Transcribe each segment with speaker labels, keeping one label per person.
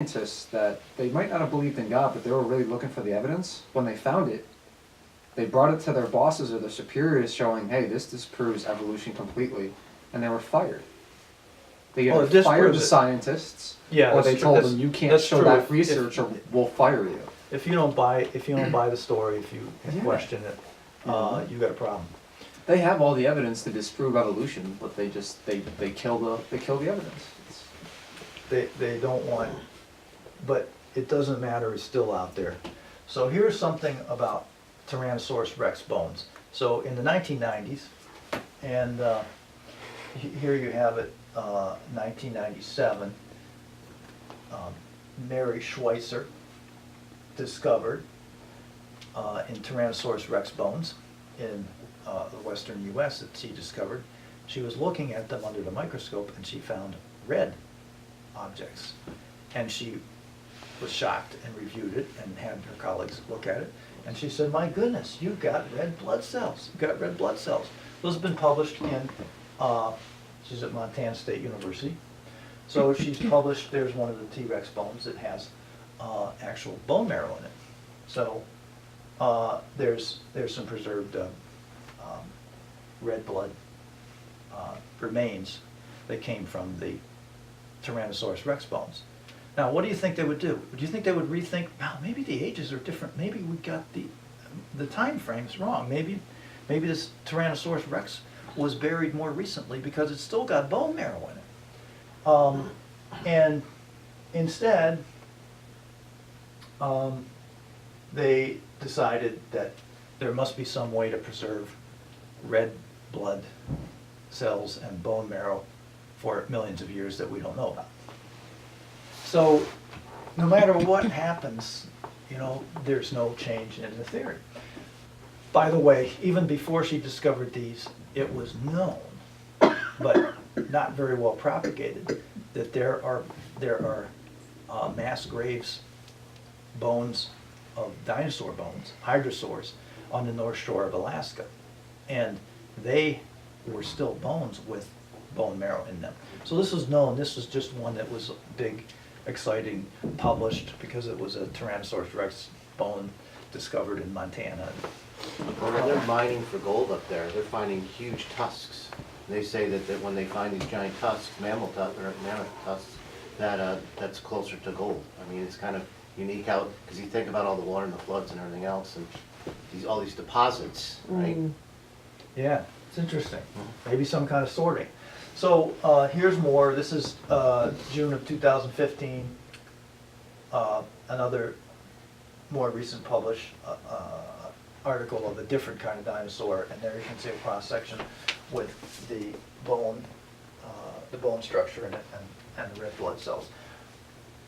Speaker 1: scientists that they might not have believed in God, but they were really looking for the evidence. When they found it, they brought it to their bosses or their superiors showing, hey, this disproves evolution completely, and they were fired. They either fired the scientists, or they told them, you can't show that research or we'll fire you.
Speaker 2: If you don't buy the story, if you question it, you got a problem.
Speaker 1: They have all the evidence to disprove evolution, but they kill the evidence.
Speaker 2: They don't want, but it doesn't matter, it's still out there. So here's something about Tyrannosaurus Rex bones. So in the 1990s, and here you have it, 1997, Mary Schweitzer discovered in Tyrannosaurus Rex bones in the western US that she discovered. She was looking at them under the microscope and she found red objects. And she was shocked and reviewed it and had her colleagues look at it. And she said, my goodness, you've got red blood cells. You've got red blood cells. Those have been published in, she's at Montana State University. So she's published, there's one of the T-Rex bones that has actual bone marrow in it. So there's some preserved red blood remains that came from the Tyrannosaurus Rex bones. Now, what do you think they would do? Do you think they would rethink, wow, maybe the ages are different, maybe we got the time frames wrong, maybe this Tyrannosaurus Rex was buried more recently because it's still got bone marrow in it. And instead, they decided that there must be some way to preserve red blood cells and bone marrow for millions of years that we don't know about. So no matter what happens, there's no change in the theory. By the way, even before she discovered these, it was known, but not very well propagated, that there are mass graves, bones of dinosaur bones, hydrosaurs, on the north shore of Alaska. And they were still bones with bone marrow in them. So this was known. This was just one that was big, exciting, published because it was a Tyrannosaurus Rex bone discovered in Montana.
Speaker 3: Well, they're mining for gold up there. They're finding huge tusks. They say that when they find these giant tusks, mammoth tusks, that's closer to gold. I mean, it's kind of unique out, because you think about all the water and the floods and everything else, and all these deposits, right?
Speaker 2: Yeah, it's interesting. Maybe some kind of sorting. So here's more. This is June of 2015. Another more recent published article of a different kind of dinosaur, and there you can see a cross section with the bone structure in it and the red blood cells.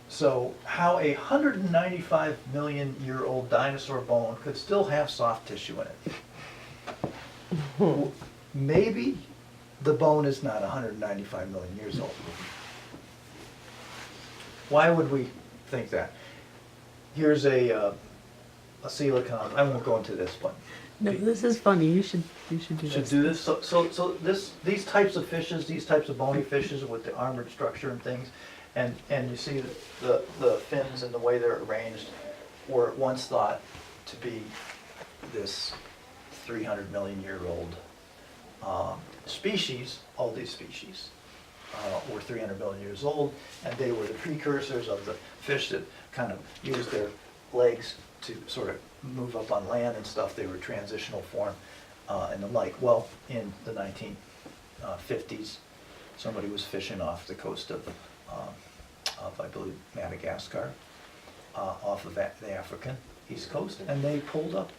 Speaker 2: So how a 195 million year old dinosaur bone could still have soft tissue in it. Maybe the bone is not 195 million years old. Why would we think that? Here's a coelacanth. I won't go into this, but
Speaker 4: no, this is funny. You should do this.
Speaker 2: So these types of fishes, these types of bony fishes with the armored structure and things, and you see the fins and the way they're arranged were once thought to be this 300 million year old species. All these species were 300 million years old, and they were the precursors of the fish that kind of used their legs to sort of move up on land and stuff. They were transitional form and the like. Well, in the 1950s, somebody was fishing off the coast of I believe, Madagascar, off of the African east coast, and they pulled up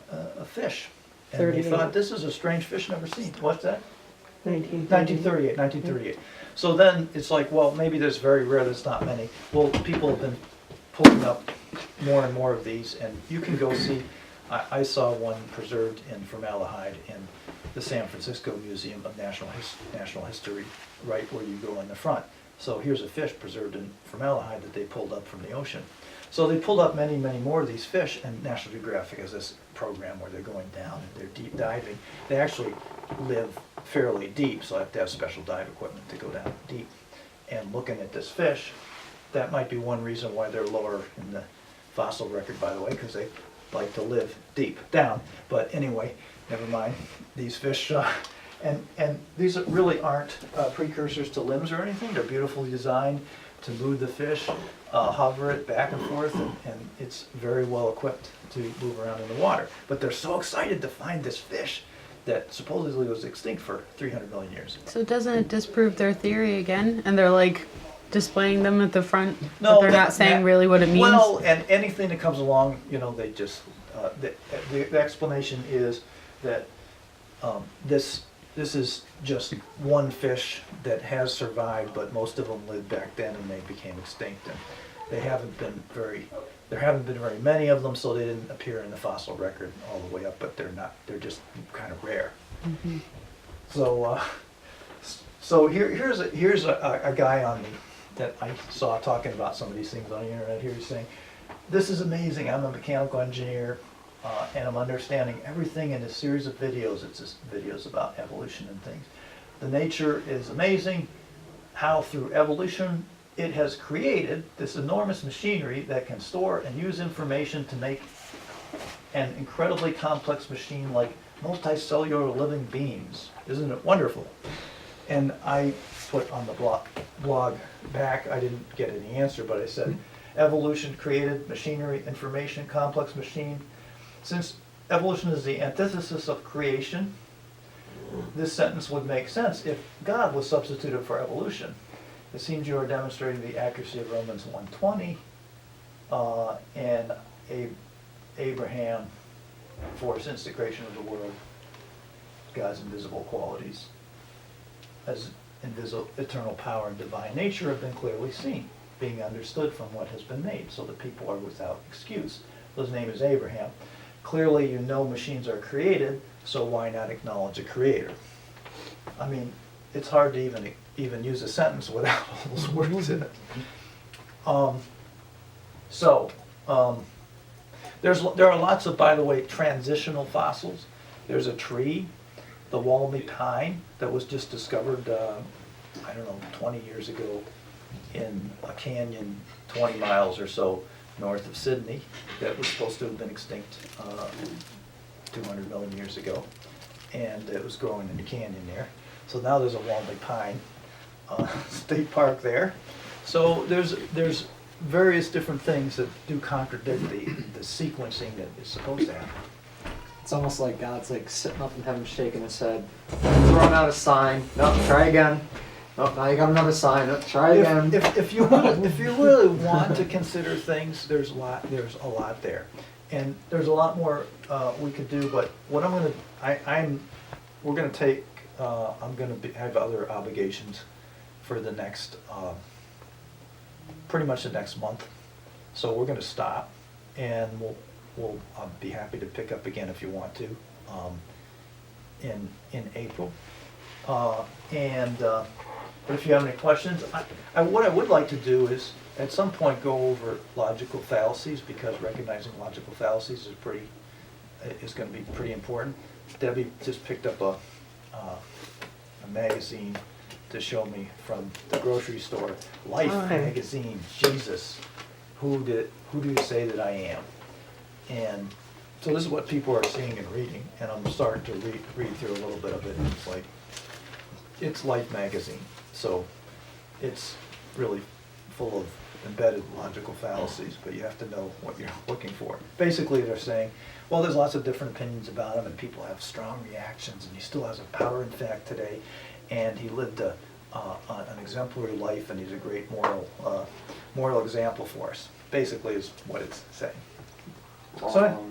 Speaker 2: a fish. And they thought, this is a strange fish never seen. What's that? 1938. So then it's like, well, maybe there's very rare, there's not many. Well, people have been pulling up more and more of these, and you can go see. I saw one preserved in formaldehyde in the San Francisco Museum of Natural History, right where you go in the front. So here's a fish preserved in formaldehyde that they pulled up from the ocean. So they pulled up many, many more of these fish, and National Geographic has this program where they're going down and they're deep diving. They actually live fairly deep, so I have to have special dive equipment to go down deep. And looking at this fish, that might be one reason why they're lower in the fossil record, by the way, because they like to live deep down. But anyway, never mind. These fish, and these really aren't precursors to limbs or anything. They're beautifully designed to move the fish, hover it back and forth, and it's very well equipped to move around in the water. But they're so excited to find this fish that supposedly was extinct for 300 million years.
Speaker 4: So doesn't it disprove their theory again? And they're like displaying them at the front,
Speaker 2: No,
Speaker 4: but they're not saying really what it means?
Speaker 2: Well, and anything that comes along, they just, the explanation is that this is just one fish that has survived, but most of them lived back then and they became extinct. And there haven't been very many of them, so they didn't appear in the fossil record all the way up, but they're just kind of rare.
Speaker 4: Mm-hmm.
Speaker 2: So here's a guy on the that I saw talking about some of these things on the internet. Here he's saying, "This is amazing. I'm a mechanical engineer, and I'm understanding everything in this series of videos. It's just videos about evolution and things. The nature is amazing. How through evolution it has created this enormous machinery that can store and use information to make an incredibly complex machine like multicellular living beings. Isn't it wonderful?" And I put on the blog back, I didn't get any answer, but I said, evolution created machinery, information, complex machine. Since evolution is the antithesis of creation, this sentence would make sense if God was substituted for evolution. It seems you are demonstrating the accuracy of Romans 1:20 and Abraham, for since the creation of the world, God's invisible qualities as invisible eternal power and divine nature have been clearly seen, being understood from what has been made, so that people are without excuse. His name is Abraham. Clearly, machines are created, so why not acknowledge a creator? I mean, it's hard to even use a sentence without all those words in it. There are lots of, by the way, transitional fossils. There's a tree, the Walmy pine, that was just discovered, 20 years ago in a canyon 20 miles or so north of Sydney that was supposed to have been extinct 200 million years ago. And it was growing in the canyon there. So now there's a Walmy pine state park there. So there's various different things that do contradict the sequencing that is supposed to happen.
Speaker 1: It's almost like God's like sitting up in heaven shaking his head, throwing out a sign. Nope, try again. Nope, now you got another sign. Nope, try again.
Speaker 2: If you really want to consider things, there's a lot there, and there's a lot more we could do. But what I'm gonna have other obligations for the next, pretty much the next month. So we're gonna stop, and I'll be happy to pick up again if you want to, in April. But if you have any questions, what I would like to do is at some point go over logical fallacies, because recognizing logical fallacies is going to be pretty important. Debbie just picked up a magazine to show me from the grocery store. Life magazine. Jesus, who do you say that I am? And so this is what people are seeing and reading, and I'm starting to read through a little bit of it. And it's like, it's Life magazine, so it's really full of embedded logical fallacies, but you have to know what you're looking for. Basically, they're saying, well, there's lots of different opinions about him, and people have strong reactions, and he still has a power in fact today, and he lived an exemplary life, and he's a great moral example for us. Basically, is what it's saying. So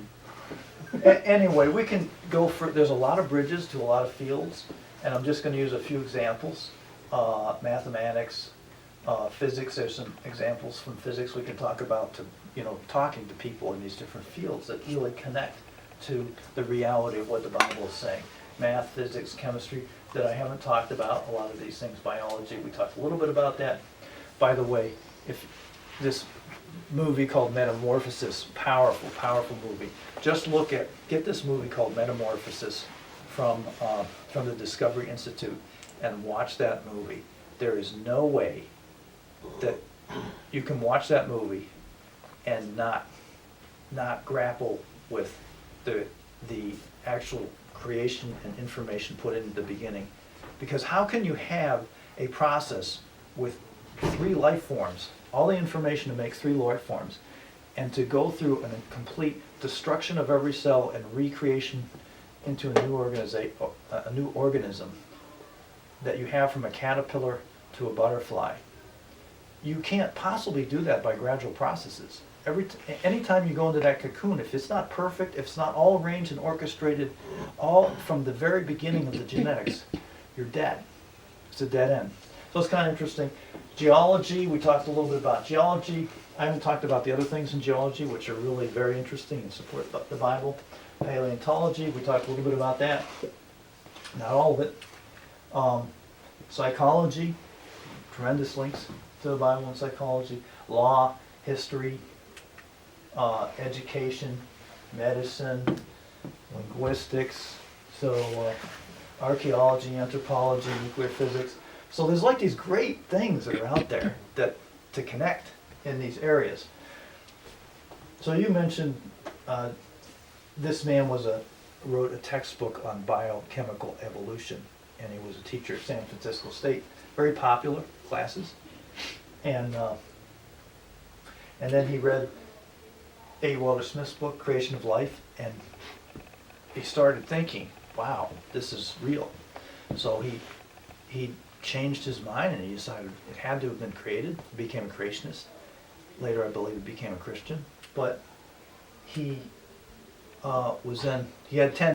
Speaker 2: anyway, we can go for. There's a lot of bridges to a lot of fields, and I'm just going to use a few examples. Mathematics, physics. There's some examples from physics we can talk about. Talking to people in these different fields that really connect to the reality of what the Bible is saying. Math, physics, chemistry that I haven't talked about. A lot of these things, biology. We talked a little bit about that. By the way, if this movie called Metamorphosis, powerful movie. Just get this movie called Metamorphosis from the Discovery Institute and watch that movie. There is no way that you can watch that movie and not grapple with the actual creation and information put into the beginning. Because how can you have a process with 3 life forms, all the information to make 3 life forms, and to go through a complete destruction of every cell and recreation into a new organism that you have from a caterpillar to a butterfly? You can't possibly do that by gradual processes. Anytime you go into that cocoon, if it's not perfect, if it's not all arranged and orchestrated, all from the very beginning of the genetics, you're dead. It's a dead end. So it's kind of interesting. Geology, we talked a little bit about geology. I haven't talked about the other things in geology, which are really very interesting and support the Bible. Paleontology, we talked a little bit about that. Not all of it. Psychology, tremendous links to the Bible and psychology. Law, history, education, medicine, linguistics, so archaeology, anthropology, nuclear physics. So there's like these great things that are out there that to connect in these areas. So you mentioned this man wrote a textbook on biochemical evolution, and he was a teacher at San Francisco State. Very popular classes, and then he read A. Walter Smith's book, Creation of Life, and he started thinking, wow, this is real. So he changed his mind, and he decided it had to have been created. He became a creationist. Later, I believe, he became a Christian. But he he had 10